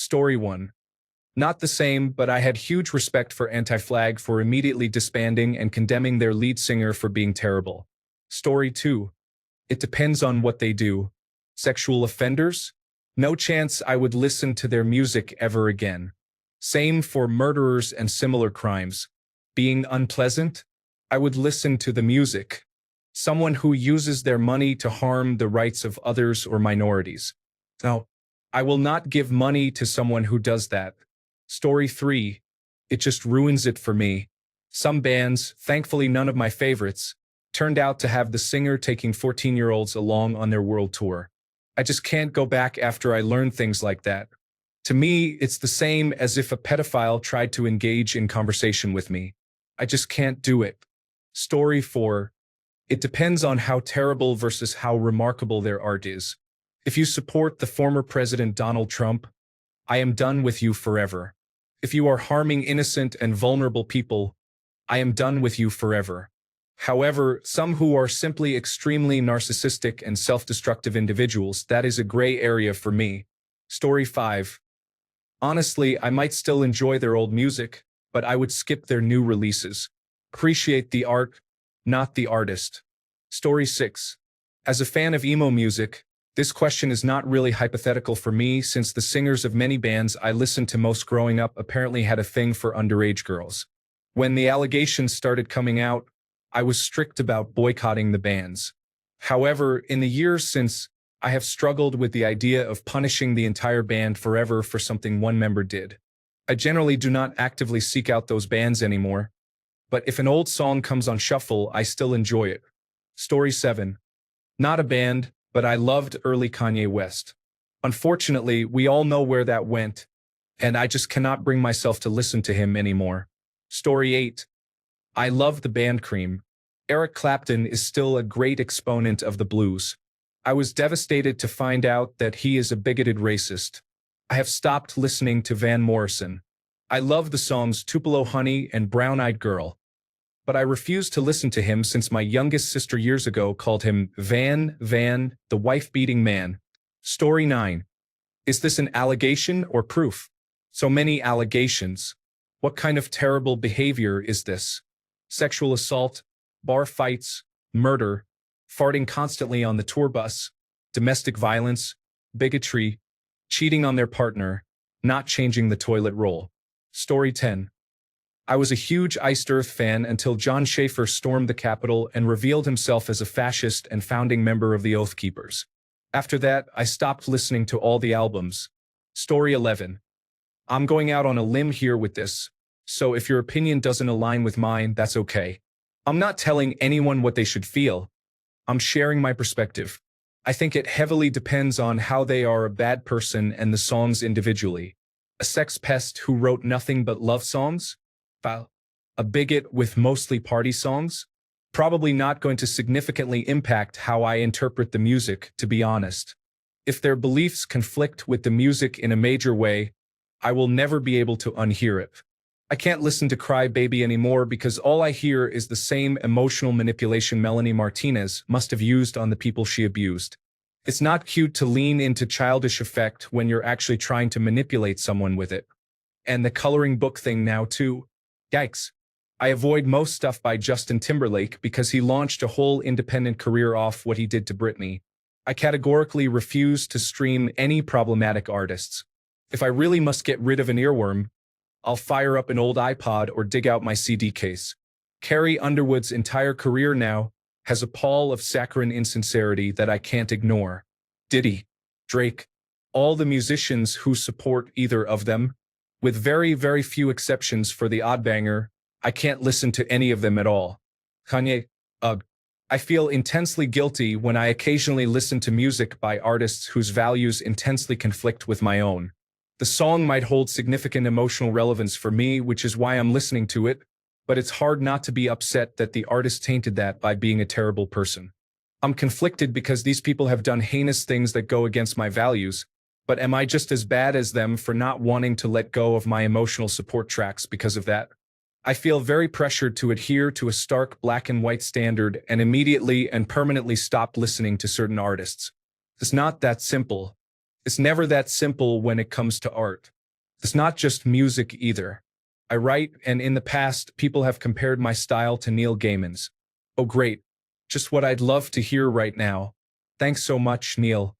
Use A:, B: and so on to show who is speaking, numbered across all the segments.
A: Story 1. Not the same, but I had huge respect for Anti-Flag for immediately disbanding and condemning their lead singer for being terrible. Story 2. It depends on what they do. Sexual offenders? No chance I would listen to their music ever again. Same for murderers and similar crimes. Being unpleasant? I would listen to the music. Someone who uses their money to harm the rights of others or minorities. No, I will not give money to someone who does that. Story 3. It just ruins it for me. Some bands, thankfully none of my favorites, turned out to have the singer taking 14-year-olds along on their world tour. I just can't go back after I learned things like that. To me, it's the same as if a pedophile tried to engage in conversation with me. I just can't do it. Story 4. It depends on how terrible versus how remarkable their art is. If you support the former President Donald Trump, I am done with you forever. If you are harming innocent and vulnerable people, I am done with you forever. However, some who are simply extremely narcissistic and self-destructive individuals, that is a gray area for me. Story 5. Honestly, I might still enjoy their old music, but I would skip their new releases. Appreciate the art, not the artist. Story 6. As a fan of emo music, this question is not really hypothetical for me since the singers of many bands I listened to most growing up apparently had a thing for underage girls. When the allegations started coming out, I was strict about boycotting the bands. However, in the years since, I have struggled with the idea of punishing the entire band forever for something one member did. I generally do not actively seek out those bands anymore, but if an old song comes on shuffle, I still enjoy it. Story 7. Not a band, but I loved early Kanye West. Unfortunately, we all know where that went, and I just cannot bring myself to listen to him anymore. Story 8. I love the band Cream. Eric Clapton is still a great exponent of the blues. I was devastated to find out that he is a bigoted racist. I have stopped listening to Van Morrison. I love the songs Tupelo Honey and Brown Eyed Girl, but I refuse to listen to him since my youngest sister years ago called him Van, the wife-beating man. Story 9. Is this an allegation or proof? So many allegations. What kind of terrible behavior is this? Sexual assault, bar fights, murder, farting constantly on the tour bus, domestic violence, bigotry, cheating on their partner, not changing the toilet roll. Story 10. I was a huge Iced Earth fan until John Schaefer stormed the Capitol and revealed himself as a fascist and founding member of the Oath Keepers. After that, I stopped listening to all the albums. Story 11. I'm going out on a limb here with this, so if your opinion doesn't align with mine, that's okay. I'm not telling anyone what they should feel. I'm sharing my perspective. I think it heavily depends on how they are a bad person and the songs individually. A sex pest who wrote nothing but love songs? A bigot with mostly party songs? Probably not going to significantly impact how I interpret the music, to be honest. If their beliefs conflict with the music in a major way, I will never be able to unhear it. I can't listen to Cry Baby anymore because all I hear is the same emotional manipulation Melanie Martinez must have used on the people she abused. It's not cute to lean into childish effect when you're actually trying to manipulate someone with it. And the coloring book thing now too. Yikes. I avoid most stuff by Justin Timberlake because he launched a whole independent career off what he did to Britney. I categorically refuse to stream any problematic artists. If I really must get rid of an earworm, I'll fire up an old iPod or dig out my CD case. Carrie Underwood's entire career now has a pall of saccharine insincerity that I can't ignore. Diddy, Drake, all the musicians who support either of them, with very, very few exceptions for the oddbanger, I can't listen to any of them at all. Kanye, ugh. I feel intensely guilty when I occasionally listen to music by artists whose values intensely conflict with my own. The song might hold significant emotional relevance for me, which is why I'm listening to it, but it's hard not to be upset that the artist tainted that by being a terrible person. I'm conflicted because these people have done heinous things that go against my values, but am I just as bad as them for not wanting to let go of my emotional support tracks because of that? I feel very pressured to adhere to a stark black and white standard and immediately and permanently stop listening to certain artists. It's not that simple. It's never that simple when it comes to art. It's not just music either. I write, and in the past, people have compared my style to Neil Gaiman's. Oh, great. Just what I'd love to hear right now. Thanks so much, Neil.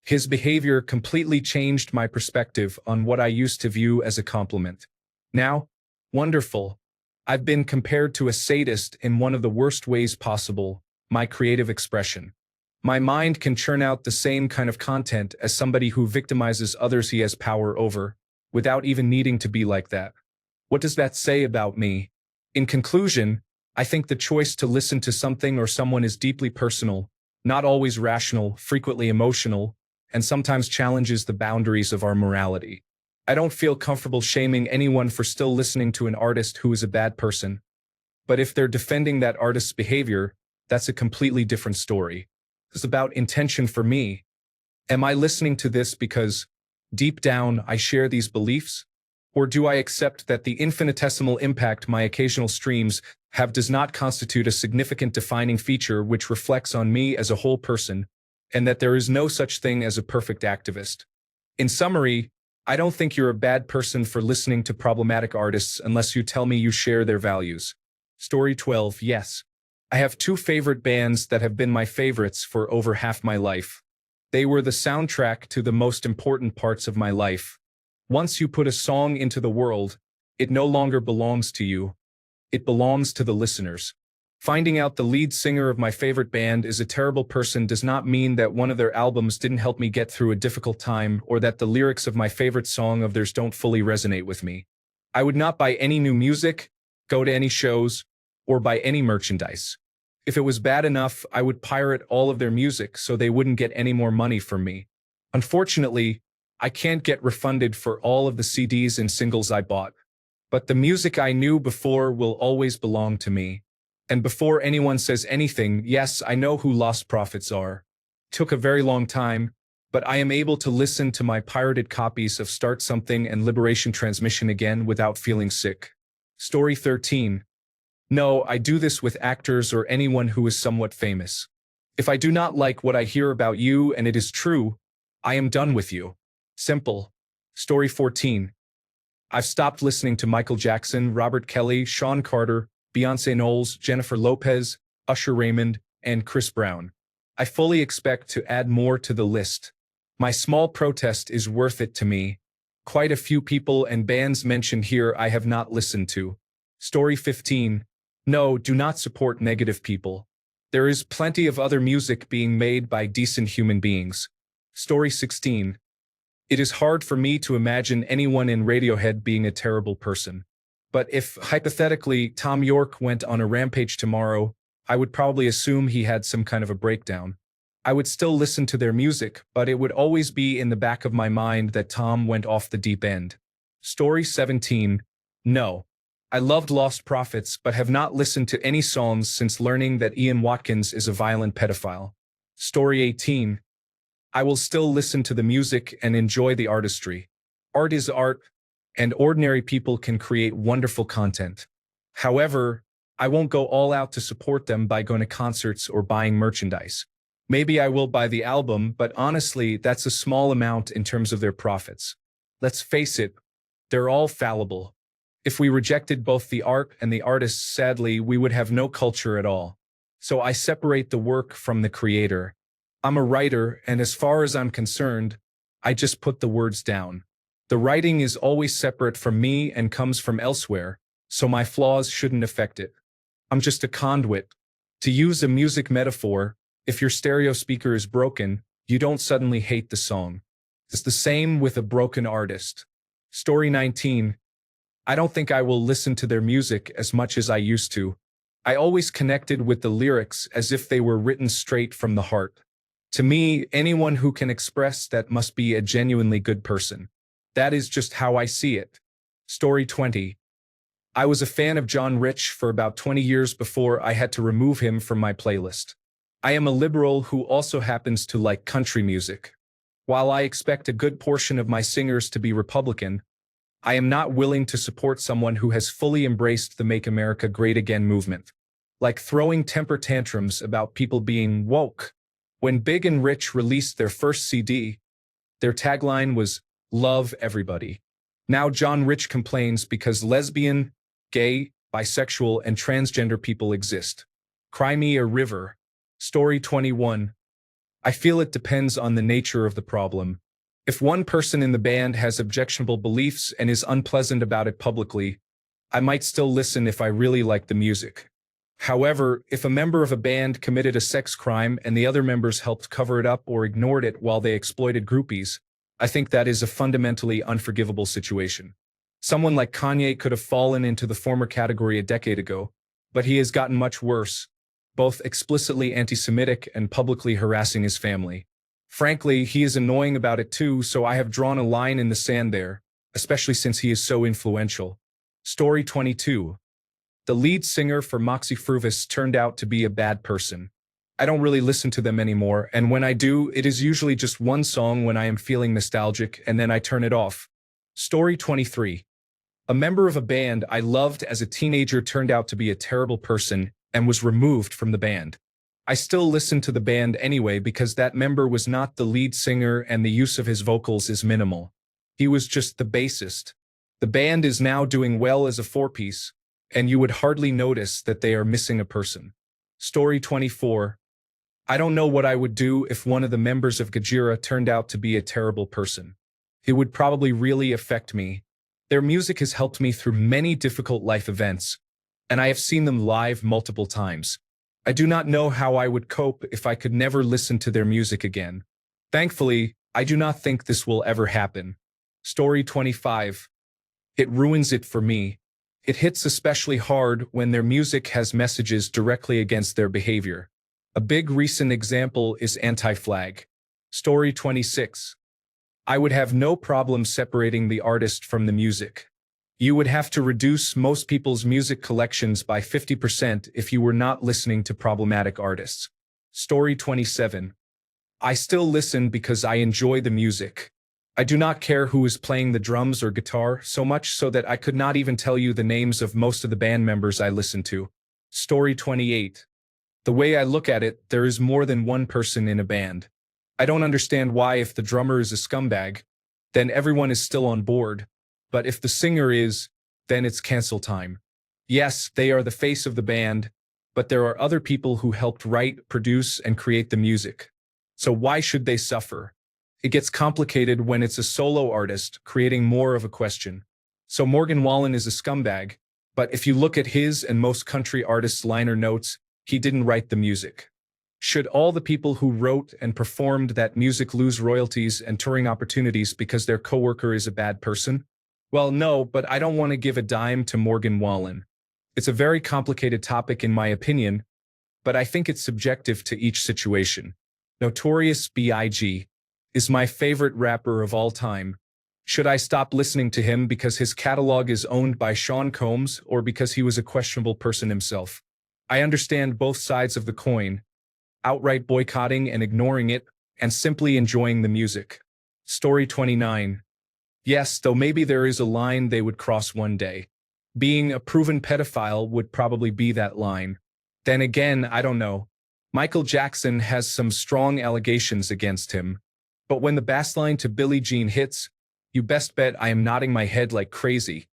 A: His behavior completely changed my perspective on what I used to view as a compliment. Now, wonderful. I've been compared to a sadist in one of the worst ways possible, my creative expression. My mind can churn out the same kind of content as somebody who victimizes others he has power over, without even needing to be like that. What does that say about me? In conclusion, I think the choice to listen to something or someone is deeply personal, not always rational, frequently emotional, and sometimes challenges the boundaries of our morality. I don't feel comfortable shaming anyone for still listening to an artist who is a bad person. But if they're defending that artist's behavior, that's a completely different story. It's about intention for me. Am I listening to this because, deep down, I share these beliefs? Or do I accept that the infinitesimal impact my occasional streams have does not constitute a significant defining feature which reflects on me as a whole person, and that there is no such thing as a perfect activist? In summary, I don't think you're a bad person for listening to problematic artists unless you tell me you share their values. Story 12. Yes. I have two favorite bands that have been my favorites for over half my life. They were the soundtrack to the most important parts of my life. Once you put a song into the world, it no longer belongs to you. It belongs to the listeners. Finding out the lead singer of my favorite band is a terrible person does not mean that one of their albums didn't help me get through a difficult time or that the lyrics of my favorite song of theirs don't fully resonate with me. I would not buy any new music, go to any shows, or buy any merchandise. If it was bad enough, I would pirate all of their music so they wouldn't get any more money from me. Unfortunately, I can't get refunded for all of the CDs and singles I bought. But the music I knew before will always belong to me. And before anyone says anything, yes, I know who Lost Prophets are. Took a very long time, but I am able to listen to my pirated copies of Start Something and Liberation Transmission again without feeling sick. Story 13. No, I do this with actors or anyone who is somewhat famous. If I do not like what I hear about you and it is true, I am done with you. Simple. Story 14. I've stopped listening to Michael Jackson, Robert Kelly, Sean Carter, Beyoncé Knowles, Jennifer Lopez, Usher Raymond, and Chris Brown. I fully expect to add more to the list. My small protest is worth it to me. Quite a few people and bands mentioned here I have not listened to. Story 15. No, do not support negative people. There is plenty of other music being made by decent human beings. Story 16. It is hard for me to imagine anyone in Radiohead being a terrible person. But if, hypothetically, Tom York went on a rampage tomorrow, I would probably assume he had some kind of a breakdown. I would still listen to their music, but it would always be in the back of my mind that Tom went off the deep end. Story 17. No. I loved Lost Prophets, but have not listened to any songs since learning that Ian Watkins is a violent pedophile. Story 18. I will still listen to the music and enjoy the artistry. Art is art, and ordinary people can create wonderful content. However, I won't go all out to support them by going to concerts or buying merchandise. Maybe I will buy the album, but honestly, that's a small amount in terms of their profits. Let's face it, they're all fallible. If we rejected both the art and the artists, sadly, we would have no culture at all. So I separate the work from the creator. I'm a writer, and as far as I'm concerned, I just put the words down. The writing is always separate from me and comes from elsewhere, so my flaws shouldn't affect it. I'm just a conduit. To use a music metaphor, if your stereo speaker is broken, you don't suddenly hate the song. It's the same with a broken artist. Story 19. I don't think I will listen to their music as much as I used to. I always connected with the lyrics as if they were written straight from the heart. To me, anyone who can express that must be a genuinely good person. That is just how I see it. Story 20. I was a fan of John Rich for about 20 years before I had to remove him from my playlist. I am a liberal who also happens to like country music. While I expect a good portion of my singers to be Republican, I am not willing to support someone who has fully embraced the Make America Great Again movement. Like throwing temper tantrums about people being woke. When Big and Rich released their first CD, Their tagline was, "Love everybody." Now John Rich complains because lesbian, gay, bisexual, and transgender people exist. Cry Me a River. Story 21. I feel it depends on the nature of the problem. If one person in the band has objectionable beliefs and is unpleasant about it publicly, I might still listen if I really like the music. However, if a member of a band committed a sex crime and the other members helped cover it up or ignored it while they exploited groupies, I think that is a fundamentally unforgivable situation. Someone like Kanye could have fallen into the former category a decade ago, but he has gotten much worse, both explicitly anti-Semitic and publicly harassing his family. Frankly, he is annoying about it too, so I have drawn a line in the sand there, especially since he is so influential. Story 22. The lead singer for Moxie Fruvis turned out to be a bad person. I don't really listen to them anymore, and when I do, it is usually just one song when I am feeling nostalgic, and then I turn it off. Story 23. A member of a band I loved as a teenager turned out to be a terrible person and was removed from the band. I still listen to the band anyway because that member was not the lead singer and the use of his vocals is minimal. He was just the bassist. The band is now doing well as a four-piece, and you would hardly notice that they are missing a person. Story 24. I don't know what I would do if one of the members of Gojira turned out to be a terrible person. It would probably really affect me. Their music has helped me through many difficult life events, and I have seen them live multiple times. I do not know how I would cope if I could never listen to their music again. Thankfully, I do not think this will ever happen. Story 25. It ruins it for me. It hits especially hard when their music has messages directly against their behavior. A big recent example is Anti-Flag. Story 26. I would have no problem separating the artist from the music. You would have to reduce most people's music collections by 50% if you were not listening to problematic artists. Story 27. I still listen because I enjoy the music. I do not care who is playing the drums or guitar, so much so that I could not even tell you the names of most of the band members I listen to. Story 28. The way I look at it, there is more than one person in a band. I don't understand why if the drummer is a scumbag, then everyone is still on board. But if the singer is, then it's cancel time. Yes, they are the face of the band, but there are other people who helped write, produce, and create the music. So why should they suffer? It gets complicated when it's a solo artist, creating more of a question. So Morgan Wallen is a scumbag, but if you look at his and most country artists' liner notes, he didn't write the music. Should all the people who wrote and performed that music lose royalties and touring opportunities because their coworker is a bad person? Well, no, but I don't want to give a dime to Morgan Wallen. It's a very complicated topic in my opinion, but I think it's subjective to each situation. Notorious B.I.G. is my favorite rapper of all time. Should I stop listening to him because his catalog is owned by Sean Combs or because he was a questionable person himself? I understand both sides of the coin, outright boycotting and ignoring it, and simply enjoying the music. Story 29. Yes, though maybe there is a line they would cross one day. Being a proven pedophile would probably be that line. Then again, I don't know. Michael Jackson has some strong allegations against him. But when the bass line to Billie Jean hits, you best bet I am nodding my head like crazy.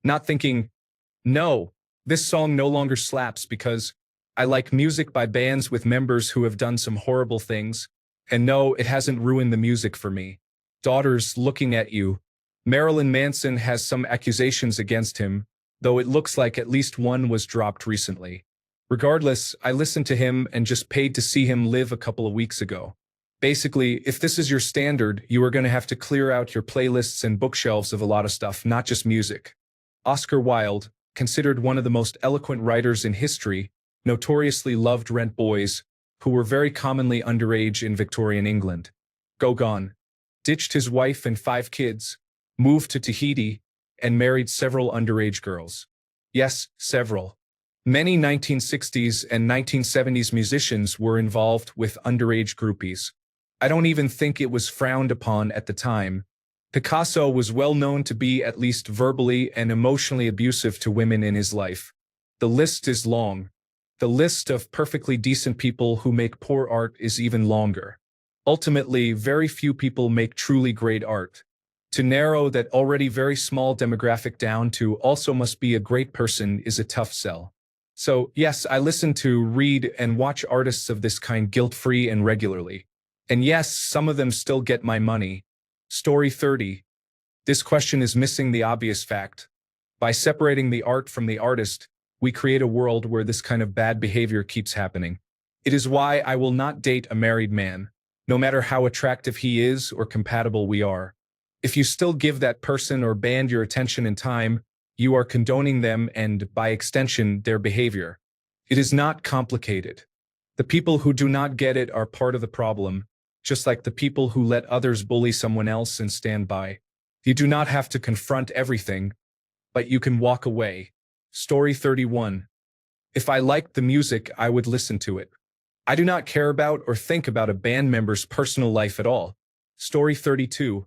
A: Not thinking, no, this song no longer slaps because I like music by bands with members who have done some horrible things. And no, it hasn't ruined the music for me. Daughters Looking at You. Marilyn Manson has some accusations against him, though it looks like at least one was dropped recently. Regardless, I listened to him and just paid to see him live a couple of weeks ago. Basically, if this is your standard, you are going to have to clear out your playlists and bookshelves of a lot of stuff, not just music. Oscar Wilde, considered one of the most eloquent writers in history, notoriously loved rent boys, who were very commonly underage in Victorian England. Gauguin ditched his wife and 5 kids, moved to Tahiti, and married several underage girls. Yes, several. Many 1960s and 1970s musicians were involved with underage groupies. I don't even think it was frowned upon at the time. Picasso was well known to be at least verbally and emotionally abusive to women in his life. The list is long. The list of perfectly decent people who make poor art is even longer. Ultimately, very few people make truly great art. To narrow that already very small demographic down to also must be a great person is a tough sell. So, yes, I listen to, read, and watch artists of this kind guilt-free and regularly. And yes, some of them still get my money. Story 30. This question is missing the obvious fact. By separating the art from the artist, we create a world where this kind of bad behavior keeps happening. It is why I will not date a married man, no matter how attractive he is or compatible we are. If you still give that person or band your attention and time, you are condoning them and, by extension, their behavior. It is not complicated. The people who do not get it are part of the problem, just like the people who let others bully someone else and stand by. You do not have to confront everything, but you can walk away. Story 31. If I liked the music, I would listen to it. I do not care about or think about a band member's personal life at all. Story 32.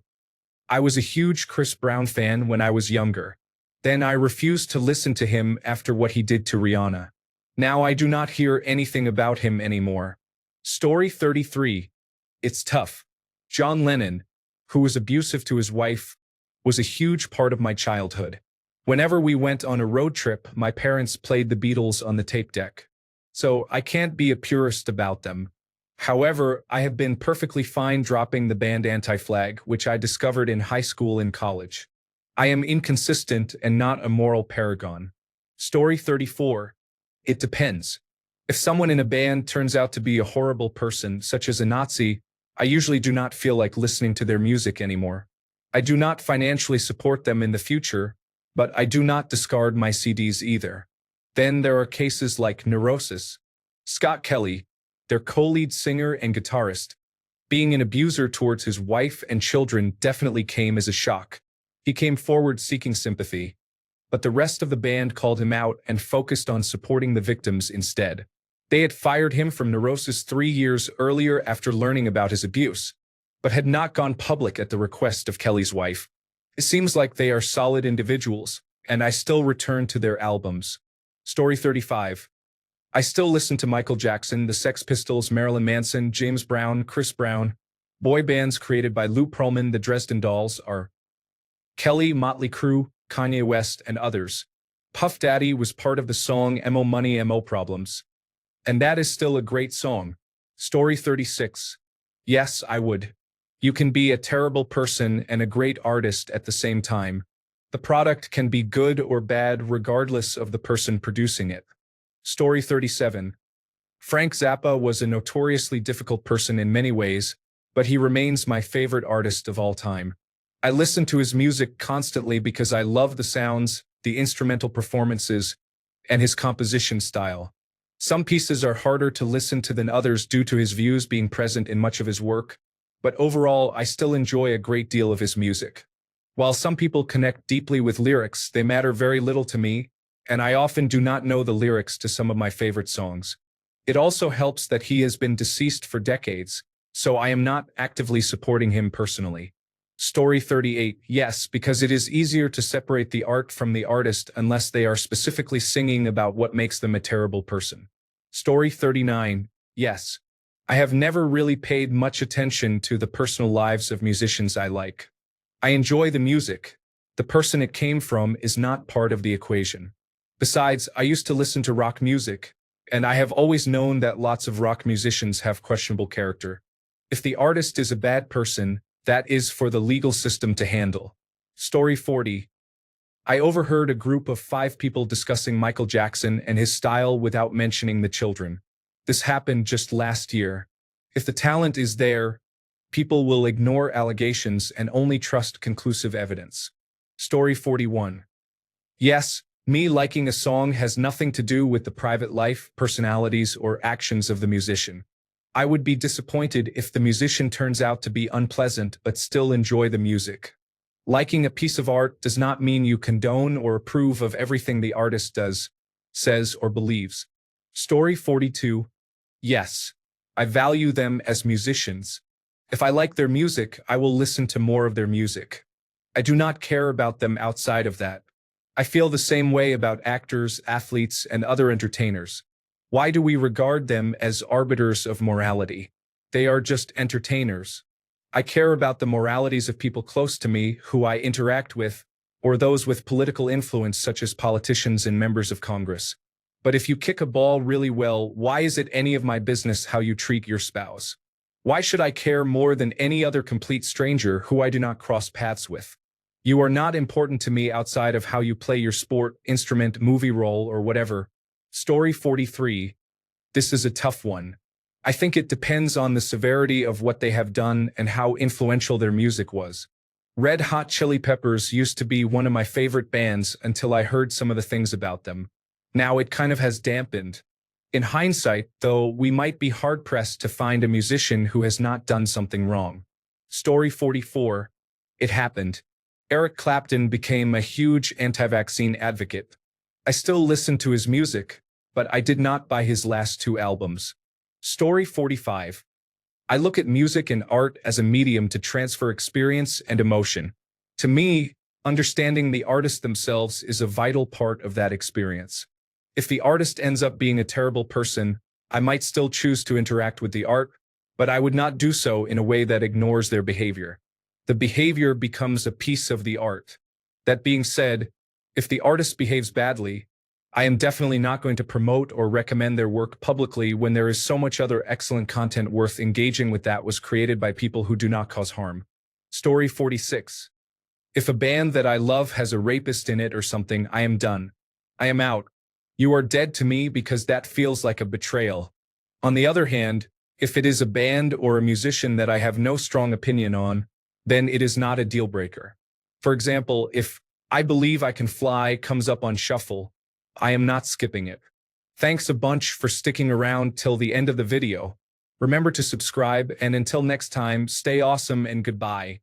A: I was a huge Chris Brown fan when I was younger. Then I refused to listen to him after what he did to Rihanna. Now I do not hear anything about him anymore. Story 33. It's tough. John Lennon, who was abusive to his wife, was a huge part of my childhood. Whenever we went on a road trip, my parents played the Beatles on the tape deck. So I can't be a purist about them. However, I have been perfectly fine dropping the band Anti-Flag, which I discovered in high school and college. I am inconsistent and not a moral paragon. Story 34. It depends. If someone in a band turns out to be a horrible person, such as a Nazi, I usually do not feel like listening to their music anymore. I do not financially support them in the future, but I do not discard my CDs either. Then there are cases like Neurosis. Scott Kelly, their co-lead singer and guitarist, being an abuser towards his wife and children definitely came as a shock. He came forward seeking sympathy, but the rest of the band called him out and focused on supporting the victims instead. They had fired him from Neurosis 3 years earlier after learning about his abuse, but had not gone public at the request of Kelly's wife. It seems like they are solid individuals, and I still return to their albums. Story 35. I still listen to Michael Jackson, the Sex Pistols, Marilyn Manson, James Brown, Chris Brown. Boy bands created by Lou Pearlman, the Dresden Dolls, are Kelly, Motley Crue, Kanye West, and others. Puff Daddy was part of the song "Mo Money, Mo Problems." And that is still a great song. Story 36. Yes, I would. You can be a terrible person and a great artist at the same time. The product can be good or bad regardless of the person producing it. Story 37. Frank Zappa was a notoriously difficult person in many ways, but he remains my favorite artist of all time. I listen to his music constantly because I love the sounds, the instrumental performances, and his composition style. Some pieces are harder to listen to than others due to his views being present in much of his work, but overall I still enjoy a great deal of his music. While some people connect deeply with lyrics, they matter very little to me, and I often do not know the lyrics to some of my favorite songs. It also helps that he has been deceased for decades, so I am not actively supporting him personally. Story 38. Yes, because it is easier to separate the art from the artist unless they are specifically singing about what makes them a terrible person. Story 39. Yes. I have never really paid much attention to the personal lives of musicians I like. I enjoy the music. The person it came from is not part of the equation. Besides, I used to listen to rock music, and I have always known that lots of rock musicians have questionable character. If the artist is a bad person, that is for the legal system to handle. Story 40. I overheard a group of 5 people discussing Michael Jackson and his style without mentioning the children. This happened just last year. If the talent is there, people will ignore allegations and only trust conclusive evidence. Story 41. Yes, me liking a song has nothing to do with the private life, personalities, or actions of the musician. I would be disappointed if the musician turns out to be unpleasant but still enjoy the music. Liking a piece of art does not mean you condone or approve of everything the artist does, says, or believes. Story 42. Yes, I value them as musicians. If I like their music, I will listen to more of their music. I do not care about them outside of that. I feel the same way about actors, athletes, and other entertainers. Why do we regard them as arbiters of morality? They are just entertainers. I care about the moralities of people close to me who I interact with, or those with political influence such as politicians and members of Congress. But if you kick a ball really well, why is it any of my business how you treat your spouse? Why should I care more than any other complete stranger who I do not cross paths with? You are not important to me outside of how you play your sport, instrument, movie role, or whatever. Story 43. This is a tough one. I think it depends on the severity of what they have done and how influential their music was. Red Hot Chili Peppers used to be one of my favorite bands until I heard some of the things about them. Now it kind of has dampened. In hindsight, though, we might be hard-pressed to find a musician who has not done something wrong. Story 44. It happened. Eric Clapton became a huge anti-vaccine advocate. I still listen to his music, but I did not buy his last 2 albums. Story 45. I look at music and art as a medium to transfer experience and emotion. To me, understanding the artist themselves is a vital part of that experience. If the artist ends up being a terrible person, I might still choose to interact with the art, but I would not do so in a way that ignores their behavior. The behavior becomes a piece of the art. That being said, if the artist behaves badly, I am definitely not going to promote or recommend their work publicly when there is so much other excellent content worth engaging with that was created by people who do not cause harm. Story 46. If a band that I love has a rapist in it or something, I am done. I am out. You are dead to me because that feels like a betrayal. On the other hand, if it is a band or a musician that I have no strong opinion on, then it is not a deal breaker. For example, if I Believe I Can Fly comes up on shuffle, I am not skipping it. Thanks a bunch for sticking around till the end of the video. Remember to subscribe, and until next time, stay awesome and goodbye.